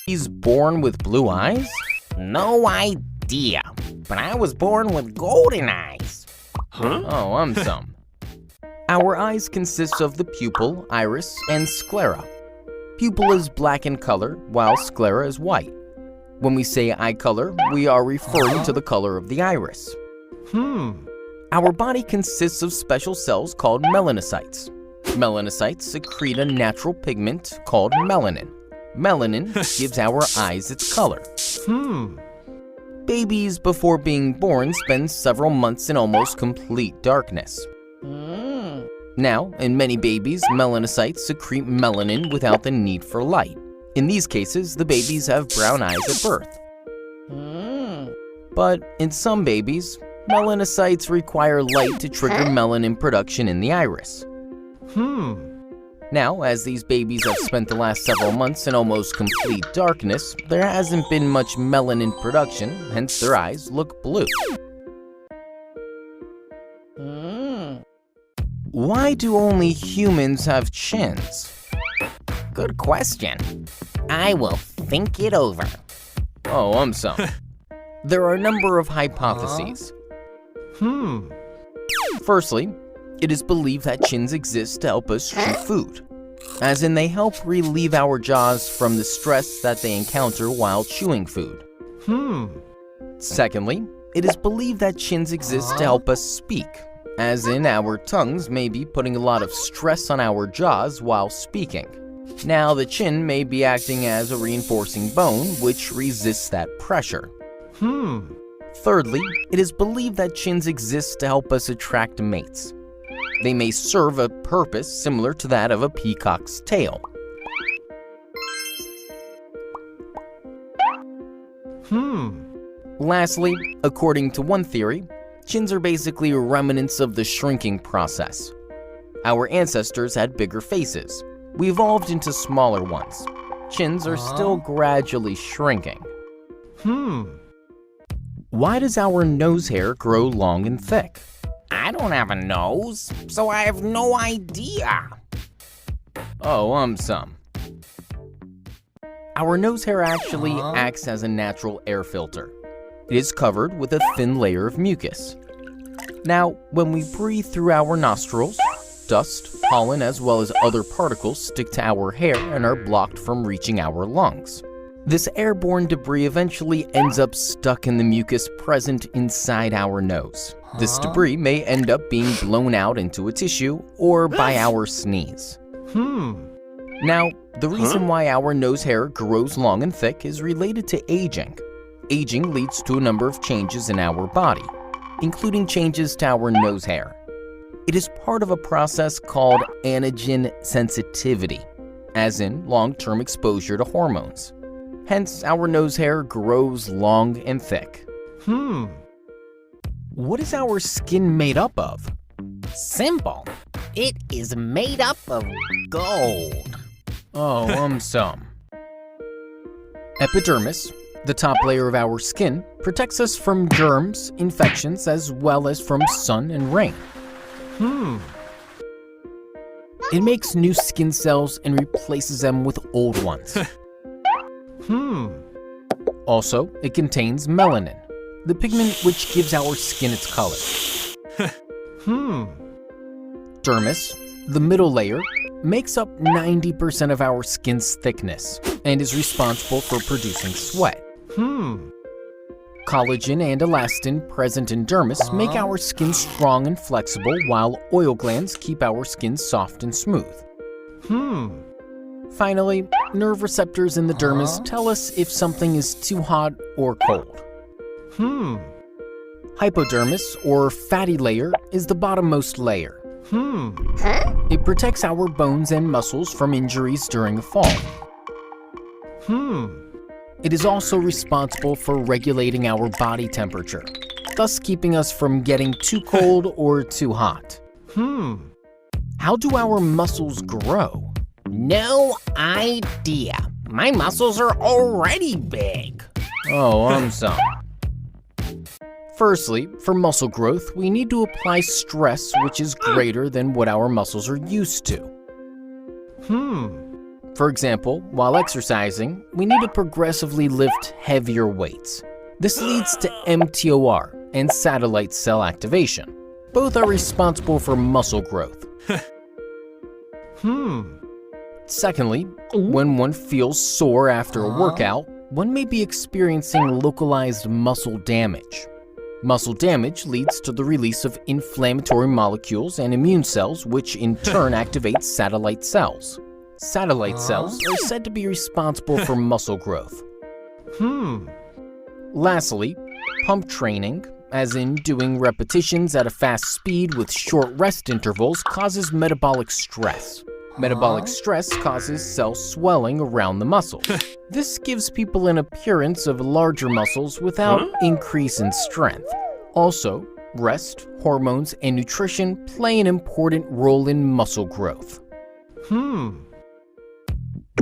He's born with blue eyes? No idea, but I was born with golden eyes. Oh, some. Our eyes consist of the pupil, iris, and sclera. Pupil is black in color, while sclera is white. When we say eye color, we are referring to the color of the iris. Our body consists of special cells called melanocytes. Melanocytes secrete a natural pigment called melanin. Melanin gives our eyes its color. Babies before being born spend several months in almost complete darkness. Now, in many babies, melanocytes secrete melanin without the need for light. In these cases, the babies have brown eyes at birth. But in some babies, melanocytes require light to trigger melanin production in the iris. Now, as these babies have spent the last several months in almost complete darkness, there hasn't been much melanin production, hence their eyes look blue. Why do only humans have chins? Good question. I will think it over. Oh, some. There are a number of hypotheses. Firstly, it is believed that chins exist to help us chew food, as in they help relieve our jaws from the stress that they encounter while chewing food. Secondly, it is believed that chins exist to help us speak, as in our tongues may be putting a lot of stress on our jaws while speaking. Now, the chin may be acting as a reinforcing bone which resists that pressure. Thirdly, it is believed that chins exist to help us attract mates. They may serve a purpose similar to that of a peacock's tail. Lastly, according to one theory, chins are basically remnants of the shrinking process. Our ancestors had bigger faces. We evolved into smaller ones. Chins are still gradually shrinking. Why does our nose hair grow long and thick? I don't have a nose, so I have no idea. Oh, some. Our nose hair actually acts as a natural air filter. It is covered with a thin layer of mucus. Now, when we breathe through our nostrils, dust, pollen, as well as other particles stick to our hair and are blocked from reaching our lungs. This airborne debris eventually ends up stuck in the mucus present inside our nose. This debris may end up being blown out into a tissue or by our sneeze. Now, the reason why our nose hair grows long and thick is related to aging. Aging leads to a number of changes in our body, including changes to our nose hair. It is part of a process called anagen sensitivity, as in long-term exposure to hormones. Hence, our nose hair grows long and thick. What is our skin made up of? Simple. It is made up of gold. Oh, some. Epidermis, the top layer of our skin, protects us from germs, infections, as well as from sun and rain. It makes new skin cells and replaces them with old ones. Also, it contains melanin, the pigment which gives our skin its color. Dermis, the middle layer, makes up 90% of our skin's thickness and is responsible for producing sweat. Collagen and elastin present in dermis make our skin strong and flexible, while oil glands keep our skin soft and smooth. Finally, nerve receptors in the dermis tell us if something is too hot or cold. Hypodermis, or fatty layer, is the bottommost layer. It protects our bones and muscles from injuries during a fall. It is also responsible for regulating our body temperature, thus keeping us from getting too cold or too hot. How do our muscles grow? No idea. My muscles are already big. Oh, some. Firstly, for muscle growth, we need to apply stress which is greater than what our muscles are used to. For example, while exercising, we need to progressively lift heavier weights. This leads to mTOR and satellite cell activation. Both are responsible for muscle growth. Secondly, when one feels sore after a workout, one may be experiencing localized muscle damage. Muscle damage leads to the release of inflammatory molecules and immune cells, which in turn activate satellite cells. Satellite cells are said to be responsible for muscle growth. Lastly, pump training, as in doing repetitions at a fast speed with short rest intervals, causes metabolic stress. Metabolic stress causes cell swelling around the muscle. This gives people an appearance of larger muscles without increase in strength. Also, rest, hormones, and nutrition play an important role in muscle growth.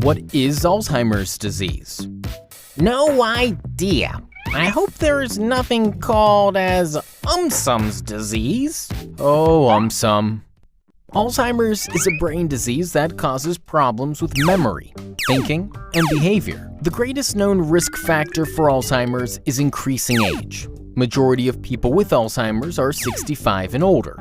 What is Alzheimer's disease? No idea. I hope there's nothing called as Umsum's disease. Oh, Alzheimer's is a brain disease that causes problems with memory, thinking, and behavior. The greatest known risk factor for Alzheimer's is increasing age. Majority of people with Alzheimer's are 65 and older.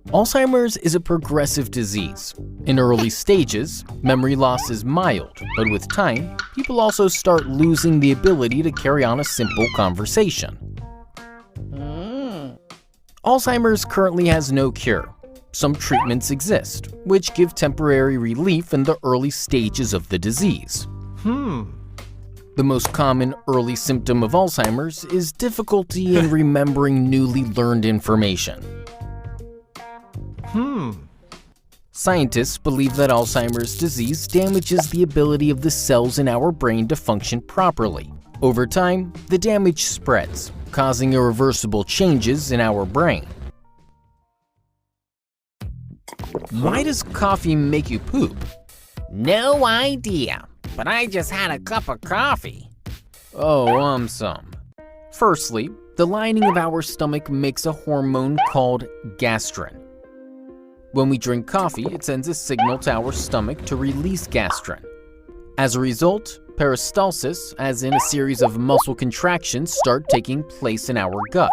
Alzheimer's is a progressive disease. In early stages, memory loss is mild, but with time, people also start losing the ability to carry on a simple conversation. Alzheimer's currently has no cure. Some treatments exist, which give temporary relief in the early stages of the disease. The most common early symptom of Alzheimer's is difficulty in remembering newly learned information. Scientists believe that Alzheimer's disease damages the ability of the cells in our brain to function properly. Over time, the damage spreads, causing irreversible changes in our brain. Why does coffee make you poop? No idea, but I just had a cup of coffee. Oh, Firstly, the lining of our stomach makes a hormone called gastrin. When we drink coffee, it sends a signal to our stomach to release gastrin. As a result, peristalsis, as in a series of muscle contractions, start taking place in our gut.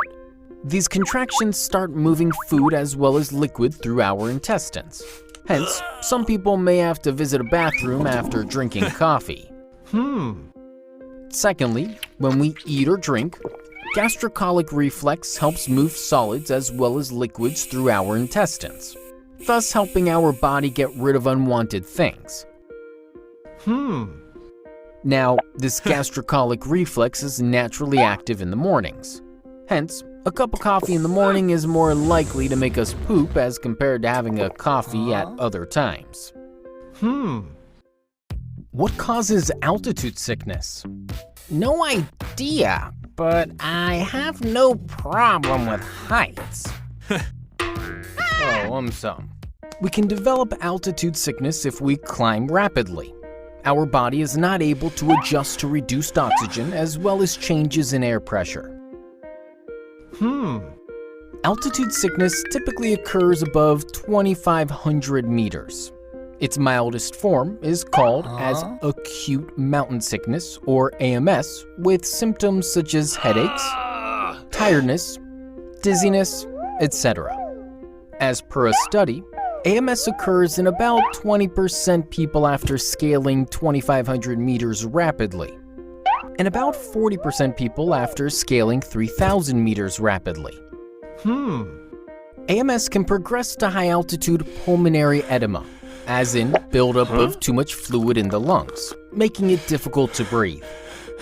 These contractions start moving food as well as liquid through our intestines. Hence, some people may have to visit a bathroom after drinking coffee. Secondly, when we eat or drink, gastrocolic reflex helps move solids as well as liquids through our intestines, thus helping our body get rid of unwanted things. Now, this gastrocolic reflex is naturally active in the mornings. Hence, a cup of coffee in the morning is more likely to make us poop as compared to having a coffee at other times. What causes altitude sickness? No idea, but I have no problem with heights. We can develop altitude sickness if we climb rapidly. Our body is not able to adjust to reduced oxygen as well as changes in air pressure. Altitude sickness typically occurs above 2,500 meters. Its mildest form is called as acute mountain sickness, or AMS, with symptoms such as headaches, tiredness, dizziness, etc. As per a study, AMS occurs in about 20% people after scaling 2,500 meters rapidly, and about 40% people after scaling 3,000 meters rapidly. AMS can progress to high-altitude pulmonary edema, as in buildup of too much fluid in the lungs, making it difficult to breathe.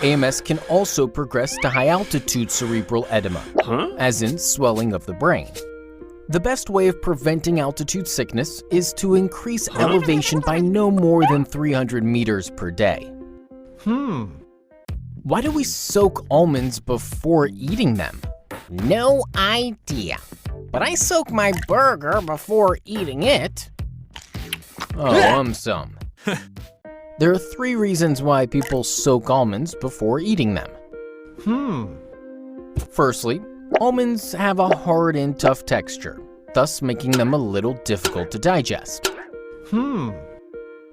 AMS can also progress to high-altitude cerebral edema, as in swelling of the brain. The best way of preventing altitude sickness is to increase elevation by no more than 300 meters per day. Why do we soak almonds before eating them? No idea, but I soak my burger before eating it. There are 3 reasons why people soak almonds before eating them. Firstly, almonds have a hard and tough texture, thus making them a little difficult to digest.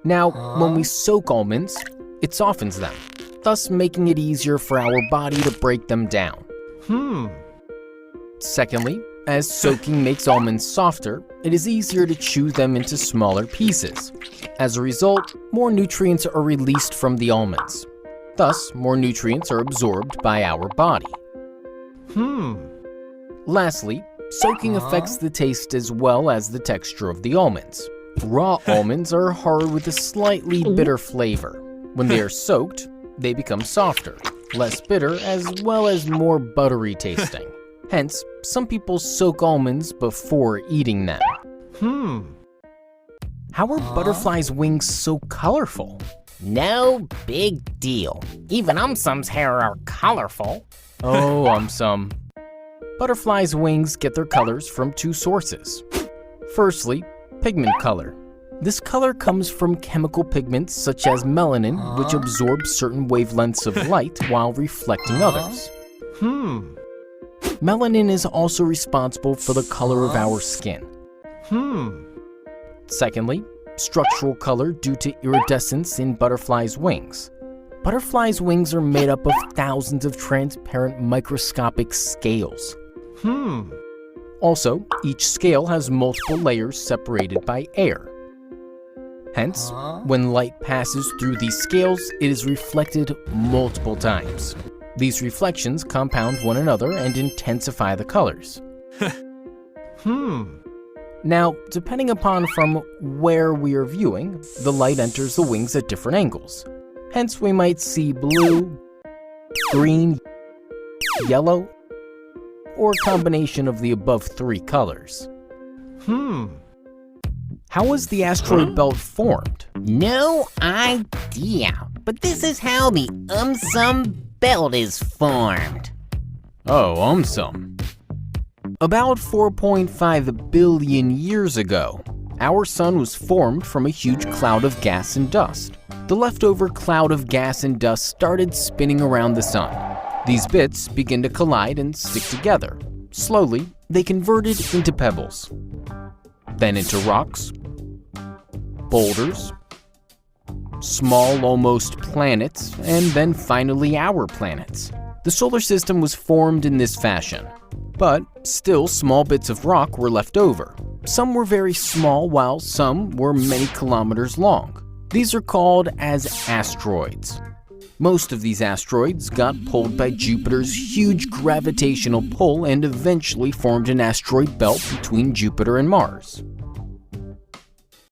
Now, when we soak almonds, it softens them, thus making it easier for our body to break them down. Secondly, as soaking makes almonds softer, it is easier to chew them into smaller pieces. As a result, more nutrients are released from the almonds. Thus, more nutrients are absorbed by our body. Lastly, soaking affects the taste as well as the texture of the almonds. Raw almonds are hard with a slightly bitter flavor. When they are soaked, they become softer, less bitter, as well as more buttery tasting. Hence, some people soak almonds before eating them. How are butterflies' wings so colorful? No big deal. Even Umsum's hair are colorful. Oh, some. Butterflies' wings get their colors from two sources. Firstly, pigment color. This color comes from chemical pigments such as melanin, which absorbs certain wavelengths of light while reflecting others. Melanin is also responsible for the color of our skin. Secondly, structural color due to iridescence in butterflies' wings. Butterflies' wings are made up of thousands of transparent microscopic scales. Also, each scale has multiple layers separated by air. Hence, when light passes through these scales, it is reflected multiple times. These reflections compound one another and intensify the colors. Now, depending upon from where we are viewing, the light enters the wings at different angles. Hence, we might see blue, green, yellow, or a combination of the above three colors. How was the asteroid belt formed? No idea. But this is how the Umsum belt is formed. Oh, some. About 4.5 billion years ago, our sun was formed from a huge cloud of gas and dust. The leftover cloud of gas and dust started spinning around the sun. These bits began to collide and stick together. Slowly, they converted into pebbles, then into rocks, boulders, small almost planets, and then finally our planets. The solar system was formed in this fashion, but still small bits of rock were left over. Some were very small while some were many kilometers long. These are called as asteroids. Most of these asteroids got pulled by Jupiter's huge gravitational pull and eventually formed an asteroid belt between Jupiter and Mars.